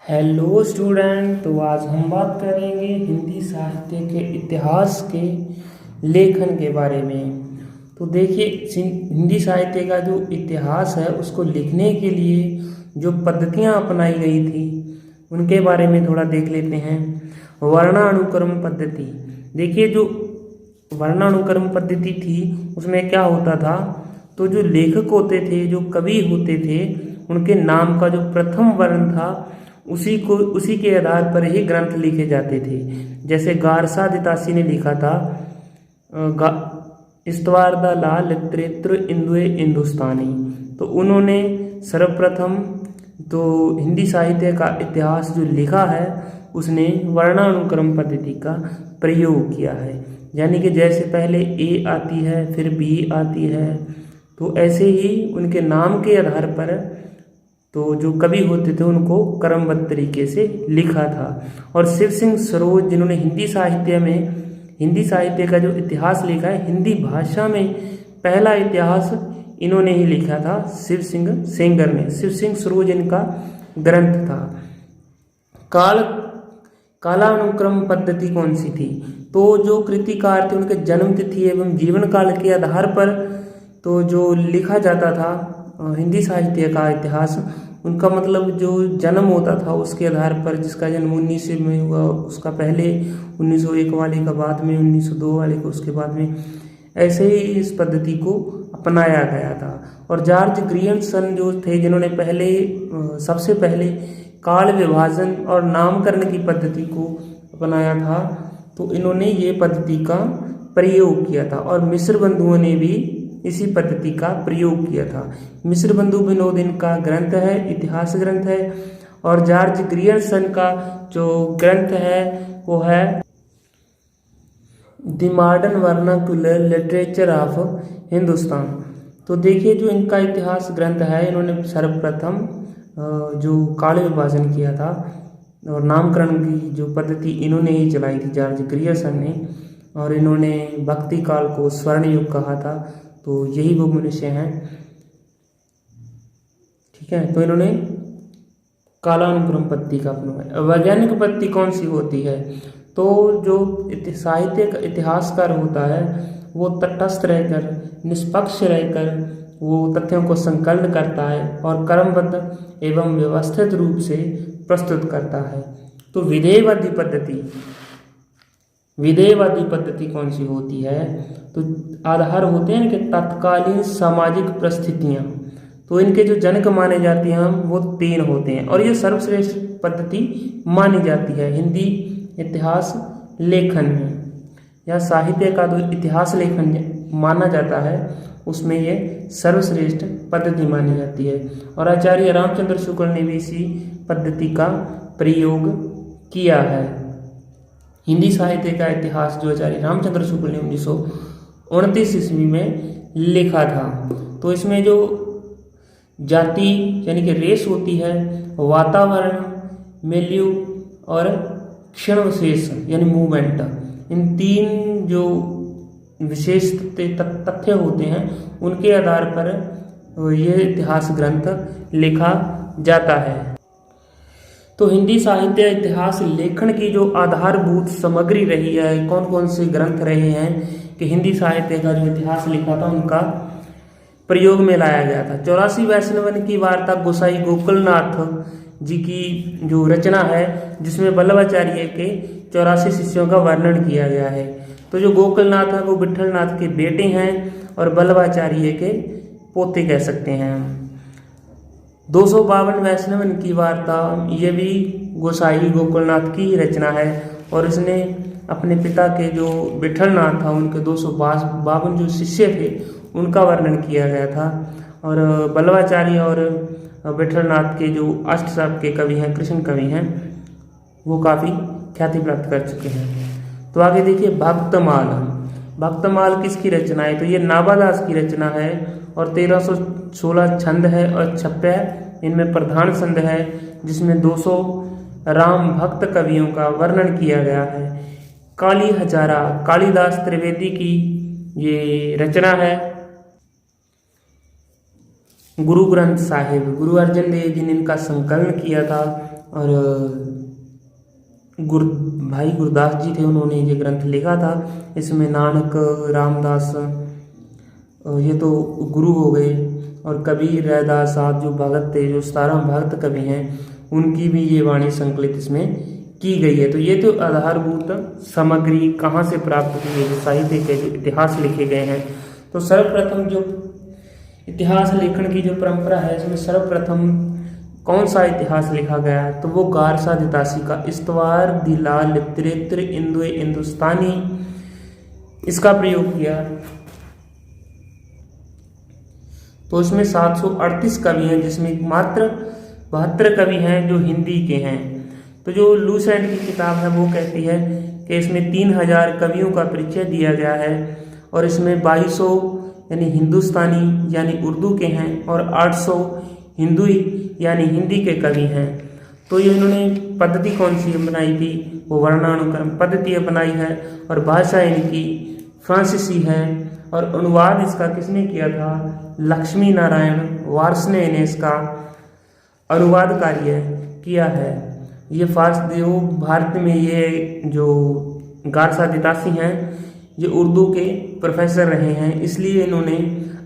Hello student. तो आज हम बात करेंगे हिंदी साहित्य के इतिहास के लेखन के बारे में। तो देखिए, हिंदी साहित्य का जो इतिहास है उसको लिखने के लिए जो पद्धतियाँ अपनाई गई थी उनके बारे में थोड़ा देख लेते हैं। वर्णानुक्रम पद्धति। देखिए, जो वर्णानुक्रम पद्धति थी उसमें क्या होता था, तो जो लेखक होते थे, जो कवि होते थे, उनके नाम का जो प्रथम वर्ण था उसी के आधार पर ही ग्रंथ लिखे जाते थे। जैसे गारसा दितासी ने लिखा था इस्तवार द ला लिटरेत्र इंदुए हिंदुस्तानी। तो उन्होंने सर्वप्रथम तो हिंदी साहित्य का इतिहास जो लिखा है उसने वर्णानुक्रम पद्धति का प्रयोग किया है। यानी कि जैसे पहले ए आती है, फिर बी आती है, तो ऐसे ही उनके नाम के आधार पर तो जो कवि होते थे उनको क्रमबद्ध तरीके से लिखा था। और शिव सिंह सरोज, जिन्होंने हिंदी साहित्य का जो इतिहास लिखा है, हिंदी भाषा में पहला इतिहास इन्होंने ही लिखा था, शिव सिंह सेंगर ने। शिव सिंह सरोज इनका ग्रंथ था। कालानुक्रम पद्धति कौन सी थी? तो जो कृतिकार थे उनके जन्म तिथि एवं जीवन काल के आधार पर तो जो लिखा जाता था हिंदी साहित्य का इतिहास, उनका मतलब जो जन्म होता था उसके आधार पर, जिसका जन्म 1900 में हुआ उसका पहले 1901 वाले का बाद में, 1902 वाले को उसके बाद में, ऐसे ही इस पद्धति को अपनाया गया था। और जॉर्ज ग्रियर्सन जो थे, जिन्होंने सबसे पहले काल विभाजन और नामकरण की पद्धति को अपनाया था, तो इन्होंने ये पद्धति का प्रयोग किया था। और मिश्र बंधुओं ने भी इसी पद्धति का प्रयोग किया था। मिश्र बंधु विनोद इनका ग्रंथ है, इतिहास ग्रंथ है। और जॉर्ज ग्रियर्सन का जो ग्रंथ है वो है the modern vernacular literature of Hindustan. तो देखिए, जो इनका इतिहास ग्रंथ है, इन्होंने सर्वप्रथम जो काल विभाजन किया था और नामकरण की जो पद्धति इन्होंने ही चलाई थी, जॉर्ज ग्रियर्सन ने। और इन्होंने भक्ति काल को स्वर्ण युग कहा था। तो यही वो मनुष्य हैं, ठीक है। तो इन्होंने कालानुक्रम पद्धति का अपनाया। वैज्ञानिक पद्धति कौन सी होती है? तो जो साहित्य का इतिहासकार होता है वो तटस्थ रहकर, निष्पक्ष रहकर वो तथ्यों को संकलन करता है और क्रमबद्ध एवं व्यवस्थित रूप से प्रस्तुत करता है। तो विधेयवादी पद्धति कौन सी होती है? तो आधार होते हैं कि तत्कालीन सामाजिक परिस्थितियाँ। तो इनके जो जनक माने जाते हैं वो 3 होते हैं और ये सर्वश्रेष्ठ पद्धति मानी जाती है हिंदी इतिहास लेखन में, या साहित्य का जो इतिहास लेखन माना जाता है उसमें ये सर्वश्रेष्ठ पद्धति मानी जाती है। और आचार्य रामचंद्र शुक्ल ने भी इसी पद्धति का प्रयोग किया है। हिंदी साहित्य का इतिहास जो आचार्य रामचंद्र शुक्ल ने 1929 ईस्वी में लिखा था। तो इसमें जो जाति यानी कि रेस होती है, वातावरण, मिल्यू और क्षणविशेष यानी मूवमेंट, इन 3 जो विशेष तथ्य होते हैं उनके आधार पर यह इतिहास ग्रंथ लिखा जाता है। तो हिंदी साहित्य इतिहास लेखन की जो आधारभूत सामग्री रही है, कौन कौन से ग्रंथ रहे हैं कि हिंदी साहित्य का जो इतिहास लिखा था उनका प्रयोग में लाया गया था। 84 वैष्णवन की वार्ता गोसाई गोकुलनाथ जी की जो रचना है, जिसमें वल्लभाचार्य के 84 शिष्यों का वर्णन किया गया है। तो जो गोकुलनाथ है वो विठलनाथ के बेटे हैं और वल्लभाचार्य के पोते कह सकते हैं। 252 वैष्णवन की वार्ता, ये भी गोसाई गोकुलनाथ की रचना है और इसने अपने पिता के जो विठलनाथ था उनके 252 जो शिष्य थे उनका वर्णन किया गया था। और वल्लभाचार्य और विठलनाथ के जो अष्टसाप के कवि हैं, कृष्ण कवि हैं, वो काफ़ी ख्याति प्राप्त कर चुके हैं। तो आगे देखिए, भक्तमाल किसकी रचना है? तो ये नाभादास की रचना है और 1316 छंद है और 56 इनमें प्रधान छंद है, जिसमें 200 राम भक्त कवियों का वर्णन किया गया है। काली हजारा कालिदास त्रिवेदी की ये रचना है। गुरु ग्रंथ साहिब गुरु अर्जन देव जी ने इनका संकलन किया था और भाई गुरदास जी थे, उन्होंने ये ग्रंथ लिखा था। इसमें नानक, रामदास, ये तो गुरु हो गए, और कबीर, रैदास साहब जो भगत थे, जो 17 भक्त कवि हैं, उनकी भी ये वाणी संकलित इसमें की गई है। तो ये तो आधारभूत सामग्री कहाँ से प्राप्त हुई है, जो साहित्य के जो इतिहास लिखे गए हैं। तो सर्वप्रथम जो इतिहास लेखन की जो परंपरा है, इसमें सर्वप्रथम कौन सा इतिहास लिखा गया है, तो वो गारसा दितासी का इस्तवार दी लाल लिटरेचर इंदुए हिंदुस्तानी, इसका प्रयोग किया। तो इसमें 738 कवि हैं, जिसमें मात्र 72 कवि हैं जो हिंदी के हैं। तो जो लूसेंट की किताब है वो कहती है कि इसमें 3000 कवियों का परिचय दिया गया है, और इसमें 2200 यानी हिंदुस्तानी यानी उर्दू के हैं, और 800 हिंदुई यानी हिंदी के कवि हैं। तो ये इन्होंने पद्धति कौन सी बनाई थी, वो वर्णानुक्रम पद्धति अपनाई है, और भाषा इनकी फ्रांसीसी है, और अनुवाद इसका किसने किया था, लक्ष्मी नारायण वार्ष्णेय ने इसका अनुवाद कार्य किया है। ये भारत में ये जो गारसा दितासी हैं, ये उर्दू के प्रोफेसर रहे हैं, इसलिए इन्होंने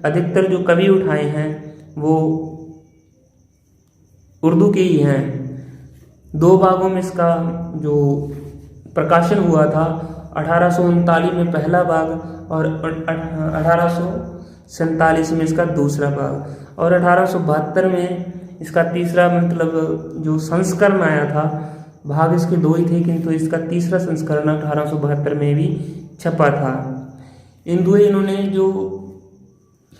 अधिकतर जो कवि उठाए हैं वो उर्दू के ही हैं। 2 भागों में इसका जो प्रकाशन हुआ था, 1839 में पहला भाग, और 1847 में इसका दूसरा भाग, और 1872 में इसका तीसरा, मतलब जो संस्करण आया था, भाग इसके 2 ही थे, किंतु इसका तीसरा संस्करण 1872 में भी छपा था। इन्होंने जो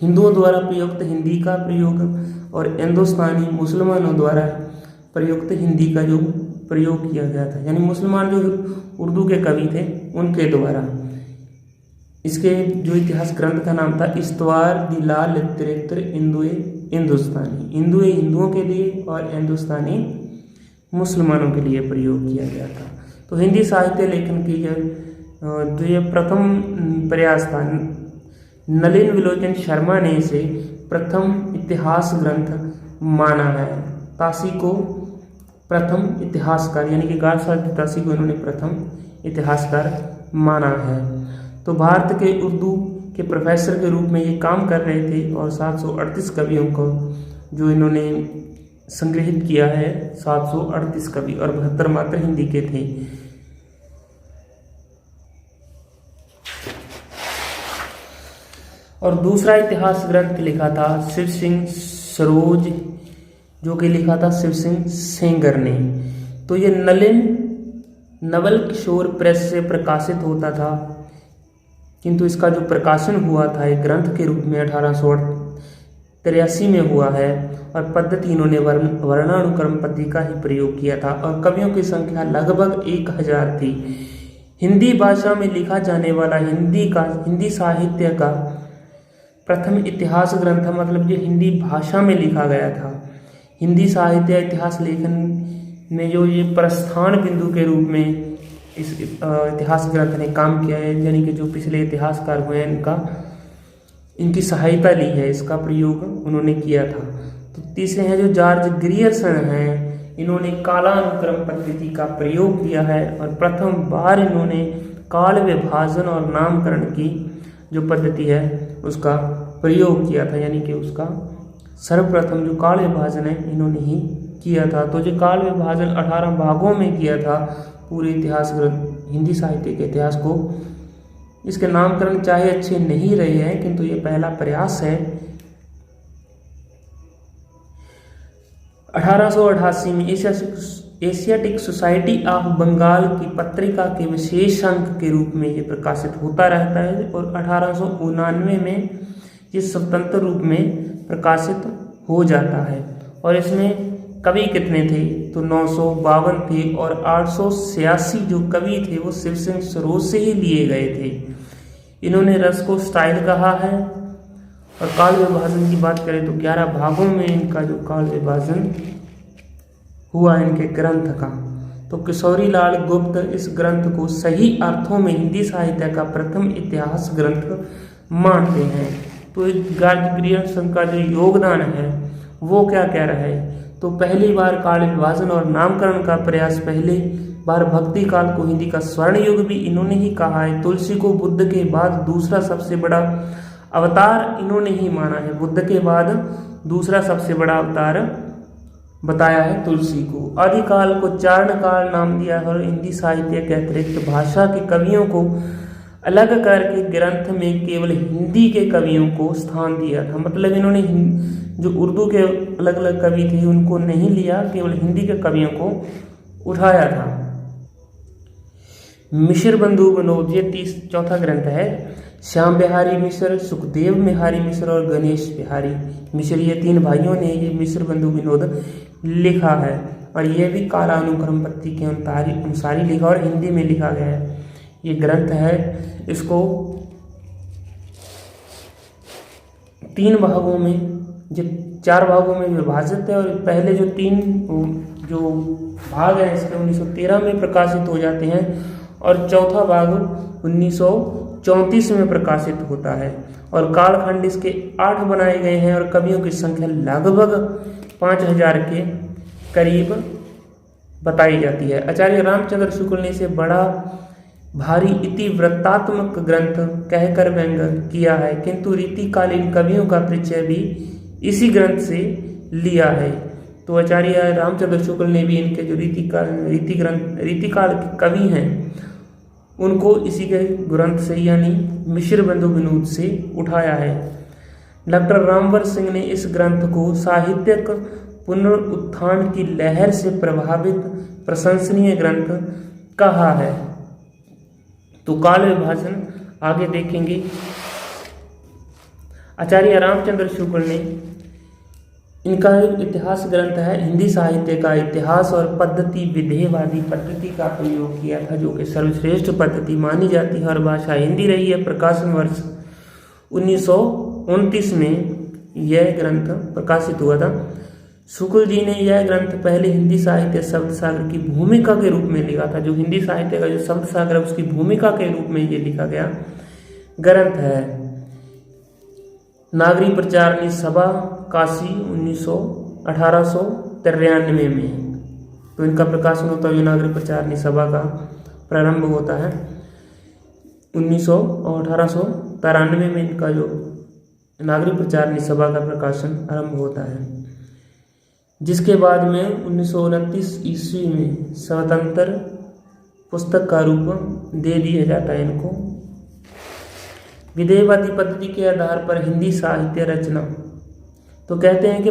हिंदुओं द्वारा प्रयुक्त हिंदी का प्रयोग, और हिंदुस्तानी मुसलमानों द्वारा प्रयुक्त हिंदी का जो प्रयोग किया गया था, यानी मुसलमान जो उर्दू के कवि थे उनके द्वारा। इसके जो इतिहास ग्रंथ का नाम था इस्तवार दी लाल लिटरेचर इंदुए हिंदुस्तानी। इंदुए हिंदुओं के लिए और हिंदुस्तानी मुसलमानों के लिए प्रयोग किया गया था। तो हिंदी साहित्य लेखन की जो ये प्रथम प्रयास था, नलिन विलोचन शर्मा ने इसे प्रथम इतिहास ग्रंथ माना है। तासी को प्रथम इतिहासकार, यानी कि गारसा दितासी को इन्होंने प्रथम इतिहासकार माना है। तो भारत के उर्दू के प्रोफेसर के रूप में ये काम कर रहे थे, और 738 कवियों को जो इन्होंने संग्रहित किया है, 738 कवि, और 72 मात्र हिंदी के थे। और दूसरा इतिहास ग्रंथ लिखा था शिव सिंह सरोज, जो कि लिखा था शिव सिंह सेंगर ने। तो ये नलिन नवल किशोर प्रेस से प्रकाशित होता था, किंतु इसका जो प्रकाशन हुआ था एक ग्रंथ के रूप में 1883 में हुआ है, और पद्धति इन्होंने वर्णानुक्रम पद्धति का ही प्रयोग किया था, और कवियों की संख्या लगभग 1000 थी। हिंदी भाषा में लिखा जाने वाला हिंदी साहित्य का प्रथम इतिहास ग्रंथ, मतलब ये हिंदी भाषा में लिखा गया था। हिंदी साहित्य इतिहास लेखन में जो ये प्रस्थान बिंदु के रूप में इस इतिहास ग्रंथ ने काम किया है, यानी कि जो पिछले इतिहासकार हुए हैं इनकी सहायता ली है, इसका प्रयोग उन्होंने किया था। तो तीसरे हैं जो जॉर्ज ग्रियर्सन हैं, इन्होंने कालानुक्रम पद्धति का प्रयोग किया है, और प्रथम बार इन्होंने काल विभाजन और नामकरण की जो पद्धति है उसका प्रयोग किया था, यानी कि उसका सर्वप्रथम जो काल विभाजन है इन्होंने ही किया था। तो जो काल विभाजन 18 भागों में किया था पूरे इतिहास ग्रंथ हिंदी साहित्य के इतिहास को। इसके नामकरण चाहे अच्छे नहीं रहे हैं, किंतु ये पहला प्रयास है। 1888 में एशियाटिक सोसाइटी ऑफ बंगाल की पत्रिका के विशेष अंक के रूप में ये प्रकाशित होता रहता है, और 1899 में ये स्वतंत्र रूप में प्रकाशित हो जाता है। और इसमें कवि कितने थे, तो 952 थे, और 886 जो कवि थे वो शिव सिंह सरोज से ही लिए गए थे। इन्होंने रस को स्टाइल कहा है। और काल विभाजन की बात करें तो 11 भागों में इनका जो काल विभाजन हुआ इनके ग्रंथ का। तो किशोरी लाल गुप्त इस ग्रंथ को सही अर्थों में हिंदी साहित्य का प्रथम इतिहास ग्रंथ मानते हैं। तो जॉर्ज ग्रियर्सन का जो योगदान है वो क्या कह रहा है, तो पहली बार काल विभाजन और नामकरण का प्रयास, पहले बार भक्ति काल को हिंदी का स्वर्ण युग भी इन्होंने ही कहा है। तुलसी को बुद्ध के बाद दूसरा सबसे बड़ा अवतार इन्होंने ही माना है। बुद्ध के बाद दूसरा सबसे बड़ा अवतार बताया है तुलसी को। आदिकाल को चारण काल नाम दिया है और हिंदी साहित्य के अतिरिक्त भाषा के कवियों को अलग करके ग्रंथ में केवल हिंदी के कवियों को स्थान दिया था। मतलब इन्होंने जो उर्दू के अलग अलग कवि थे उनको नहीं लिया, केवल हिंदी के कवियों को उठाया था। मिश्र बंधु विनोद ये चौथा ग्रंथ है। श्याम बिहारी मिश्र, सुखदेव बिहारी मिश्र और गणेश बिहारी मिश्र, ये 3 भाइयों ने ये मिश्र बंधु विनोद लिखा है और यह भी कालानुक्रम पद्धति के अनुसार ही लिखा और हिंदी में लिखा गया है। ये ग्रंथ है, इसको 3 भागों में, जो 4 भागों में विभाजित है और पहले जो 3 जो भाग हैं इसके 1913 में प्रकाशित हो जाते हैं और चौथा भाग 1934 में प्रकाशित होता है और कालखंड इसके 8 बनाए गए हैं और कवियों की संख्या लगभग 5000 के करीब बताई जाती है। आचार्य रामचंद्र शुक्ल ने इसे बड़ा भारी इतिवृत्तात्मक ग्रंथ कहकर व्यंग किया है, किंतु रीतिकालीन कवियों का परिचय भी इसी ग्रंथ से लिया है। तो आचार्य रामचंद्र शुक्ल ने भी इनके जो रीतिकाल के कवि हैं उनको इसी के ग्रंथ से यानी मिश्र बंधु विनोद से उठाया है। डॉक्टर रामवर सिंह ने इस ग्रंथ को साहित्यिक पुनरुत्थान की लहर से प्रभावित प्रशंसनीय ग्रंथ कहा है। तो काल विभाजन आगे देखेंगे। आचार्य रामचंद्र शुक्ल ने, इनका इतिहास ग्रंथ है, हिंदी साहित्य का इतिहास और पद्धति विधेयवादी पद्धति का प्रयोग किया था, जो कि सर्वश्रेष्ठ पद्धति मानी जाती है और भाषा हिंदी रही है। प्रकाशन वर्ष 1929 में यह ग्रंथ प्रकाशित हुआ था। शुक्ल जी ने यह ग्रंथ पहले हिंदी साहित्य शब्द सागर की भूमिका के रूप में लिखा था। जो हिंदी साहित्य का जो शब्द सागर है उसकी भूमिका के रूप में ये लिखा गया ग्रंथ है। नागरी प्रचारणी सभा काशी 1893 में तो इनका प्रकाशन होता है। नागरी प्रचारणी सभा का प्रारंभ होता है 1893 में इनका जो नागरी प्रचारणी सभा का प्रकाशन आरंभ होता है, जिसके बाद में 1929 ईस्वी में स्वतंत्र पुस्तक का रूप दे दिया जाता है इनको। विधेयवादी पद्धति के आधार पर हिंदी साहित्य रचना, तो कहते हैं कि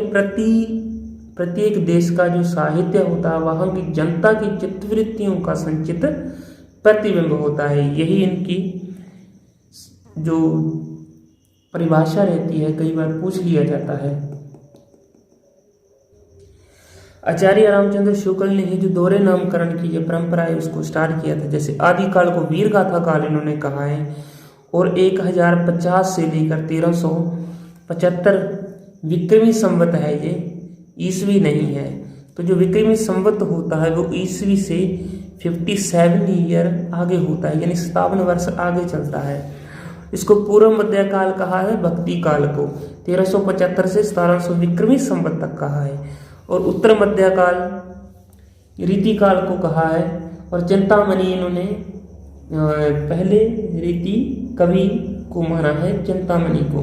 प्रत्येक देश का जो साहित्य होता है वहाँ की जनता की चित्तवृत्तियों का संचित प्रतिबिंब होता है। यही इनकी जो परिभाषा रहती है, कई बार पूछ लिया जाता है। आचार्य रामचंद्र शुक्ल ने ही जो दोहरे नामकरण की जो परंपरा है उसको स्टार्ट किया था। जैसे आदिकाल को वीर गाथा काल इन्होंने कहा है और 1050 से लेकर 1375 विक्रमी संवत है, ये ईस्वी नहीं है। तो जो विक्रमी संवत होता है वो ईस्वी से 57 ईयर आगे होता है, यानी 57 वर्ष आगे चलता है। इसको पूर्व मध्यकाल कहा है, भक्ति काल को 1375 से 1700 विक्रमी संवत तक कहा है और उत्तर मध्यकाल रीतिकाल को कहा है। और चिंतामणि इन्होंने पहले रीति कवि को माना है, चिंतामणि को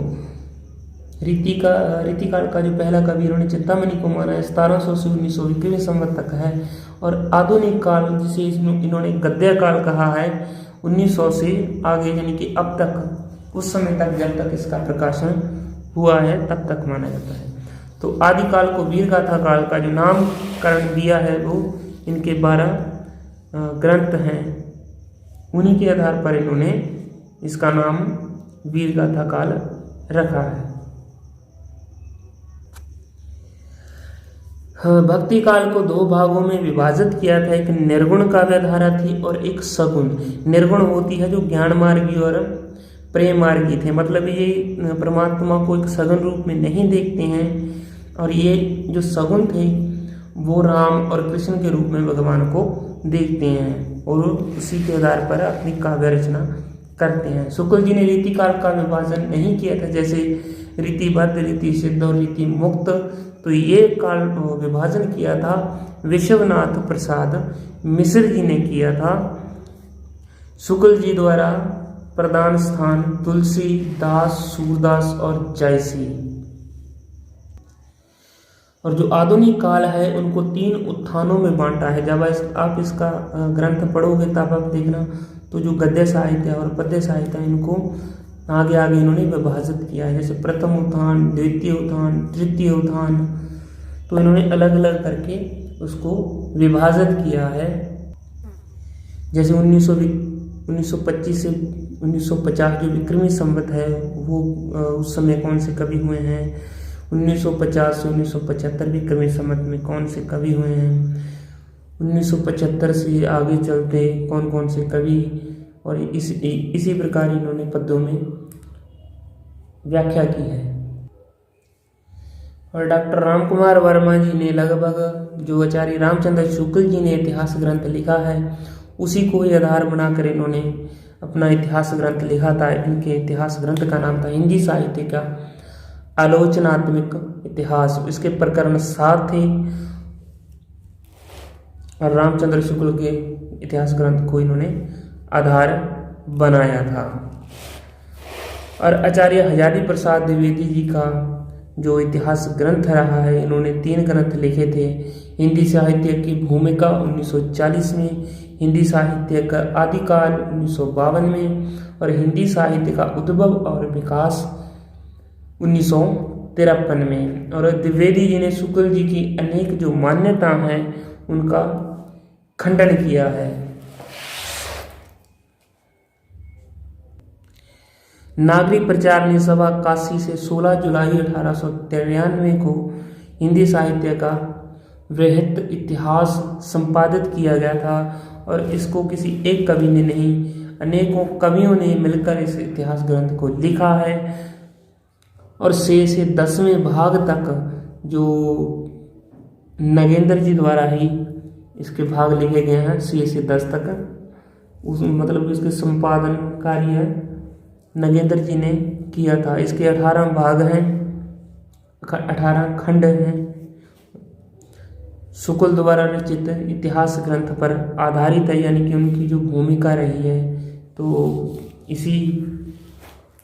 रीतिकाल का जो पहला कवि इन्होंने चिंतामणि को माना है। 1700 से 1900 विक्रमी संवत तक है और आधुनिक काल जिसे इन्होंने गद्य काल कहा है 1900 से आगे, यानी कि अब तक, उस समय तक जब तक इसका प्रकाशन हुआ है तब तक माना जाता है। तो आदिकाल को वीरगाथा काल का जो नामकरण दिया है वो इनके 12 ग्रंथ हैं, उन्हीं के आधार पर इन्होंने इसका नाम वीरगाथा काल रखा है। भक्ति काल को 2 भागों में विभाजित किया था। एक निर्गुण काव्यधारा थी और एक सगुण। निर्गुण होती है जो ज्ञान मार्गी और प्रेम मार्गी थे, मतलब ये परमात्मा को एक सगुण रूप में नहीं देखते हैं, और ये जो सगुण थे वो राम और कृष्ण के रूप में भगवान को देखते हैं और उसी के आधार पर अपनी काव्य रचना करते हैं। शुक्ल जी ने रीतिकाल का विभाजन नहीं किया था, जैसे रीतिबद्ध, रीति सिद्ध और रीति मुक्त, तो ये काल विभाजन किया था विश्वनाथ प्रसाद मिश्र जी ने किया था। शुक्ल जी द्वारा प्रदान स्थान तुलसी दास, सूरदास और जयसी। और जो आधुनिक काल है उनको 3 उत्थानों में बांटा है। जब आप इसका ग्रंथ पढ़ोगे तब आप देखना, तो जो गद्य साहित्य और पद्य साहित्य है इनको आगे आगे इन्होंने विभाजित किया है। जैसे प्रथम उत्थान, द्वितीय उत्थान, तृतीय उत्थान, तो इन्होंने अलग अलग करके उसको विभाजित किया है। जैसे 1925 से 1950 जो विक्रमी संवत है वो उस समय कौन से कवि हुए हैं, 1950 से 1975 विक्रमी संवत में कौन से कवि हुए हैं, 1975 से आगे चलते कौन कौन से कवि, और इसी प्रकार इन्होंने पद्यों में व्याख्या की है। और डॉक्टर रामकुमार वर्मा जी ने लगभग जो आचार्य रामचंद्र शुक्ल जी ने इतिहास ग्रंथ लिखा है उसी को ही आधार बनाकर इन्होंने अपना इतिहास ग्रंथ लिखा था। इनके इतिहास ग्रंथ का नाम था हिंदी साहित्य का आलोचनात्मक इतिहास। इसके प्रकरण 7 थे और रामचंद्र शुक्ल के इतिहास ग्रंथ को इन्होंने आधार बनाया था। और आचार्य हजारी प्रसाद द्विवेदी जी का जो इतिहास ग्रंथ रहा है, इन्होंने 3 ग्रंथ लिखे थे। हिंदी साहित्य की भूमिका 1940 में, हिंदी साहित्य का आदिकाल 1952 में और हिंदी साहित्य का उद्भव और विकास 1953 में। और द्विवेदी जी ने शुक्ल जी की अनेक जो मान्यता हैं उनका खंडन किया है। नागरिक प्रचारणी सभा काशी से 16 जुलाई 1893 को हिंदी साहित्य का वृहत इतिहास संपादित किया गया था। और इसको किसी एक कवि ने नहीं, अनेकों कवियों ने मिलकर इस इतिहास ग्रंथ को लिखा है। और 6 से 10वें भाग तक जो नगेंद्र जी द्वारा ही इसके भाग लिखे गए हैं, 6 से 10 तक उस मतलब इसके संपादन कार्य नगेंद्र जी ने किया था। इसके 18 भाग हैं, 18 खंड हैं। शुक्ल द्वारा रचित इतिहास ग्रंथ पर आधारित है, यानी कि उनकी जो भूमिका रही है, तो इसी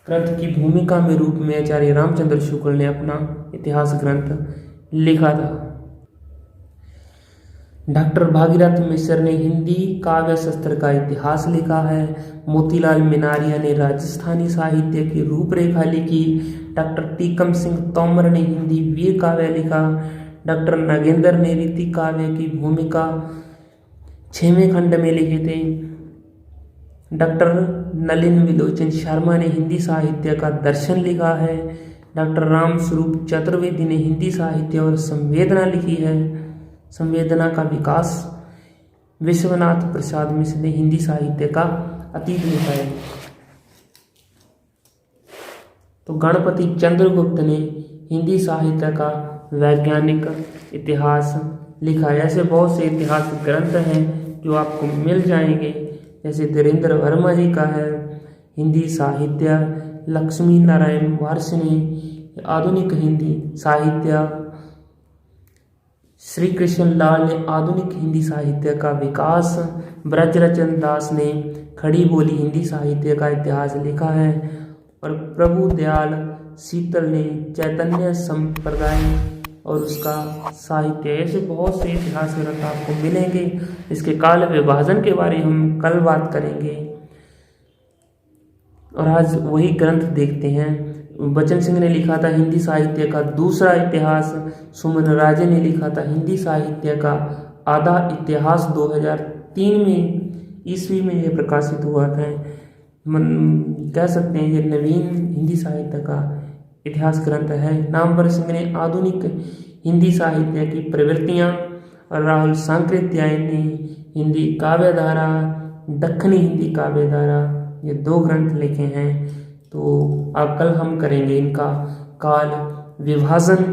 ग्रंथ की भूमिका में रूप में आचार्य रामचंद्र शुक्ल ने अपना इतिहास ग्रंथ लिखा था। डॉक्टर भागीरथ मिश्र ने हिंदी काव्य शास्त्र का इतिहास लिखा है। मोतीलाल मिनारिया ने राजस्थानी साहित्य की रूपरेखा लिखी। डॉक्टर टीकम सिंह तोमर ने हिंदी वीर काव्य लिखा। डॉक्टर नगेंद्र ने रीति काव्य की भूमिका 6वें खंड में लिखे थे। डॉक्टर नलिन विलोचन शर्मा ने हिंदी साहित्य का दर्शन लिखा है। डॉक्टर राम स्वरूप चतुर्वेदी ने हिंदी साहित्य और संवेदना लिखी है। संवेदना का विकास विश्वनाथ प्रसाद मिश्र ने हिंदी साहित्य का अतीत लिखा है। तो गणपति चंद्रगुप्त ने हिंदी साहित्य का वैज्ञानिक इतिहास लिखा है। ऐसे बहुत से इतिहास ग्रंथ हैं जो आपको मिल जाएंगे। जैसे धीरेन्द्र वर्मा जी का है हिंदी साहित्य, लक्ष्मी नारायण वार्ष ने आधुनिक हिंदी साहित्य, श्री कृष्ण लाल ने आधुनिक हिंदी साहित्य का विकास, ब्रजरचन दास ने खड़ी बोली हिंदी साहित्य का इतिहास लिखा है और प्रभु दयाल शीतल ने चैतन्य संप्रदाय और उसका साहित्य। ऐसे बहुत से इतिहास ग्रंथ आपको मिलेंगे। इसके काल विभाजन के बारे में हम कल बात करेंगे और आज वही ग्रंथ देखते हैं। बचन सिंह ने लिखा था हिंदी साहित्य का दूसरा इतिहास। सुमन राजे ने लिखा था हिंदी साहित्य का आधा इतिहास। 2003 में ईस्वी में यह प्रकाशित हुआ था। कह सकते हैं ये नवीन हिंदी साहित्य का इतिहास ग्रंथ है। नामवर सिंह ने आधुनिक हिंदी साहित्य की प्रवृत्तियाँ और राहुल सांकृत्यायन ने हिंदी काव्यधारा, दक्षिणी हिंदी काव्यधारा, ये 2 ग्रंथ लिखे हैं। तो अब कल हम करेंगे इनका काल विभाजन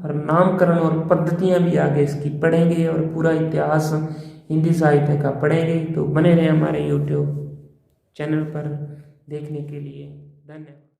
और नामकरण और पद्धतियाँ भी आगे इसकी पढ़ेंगे और पूरा इतिहास हिंदी साहित्य का पढ़ेंगे। तो बने रहे हमारे YouTube चैनल पर देखने के लिए। धन्यवाद।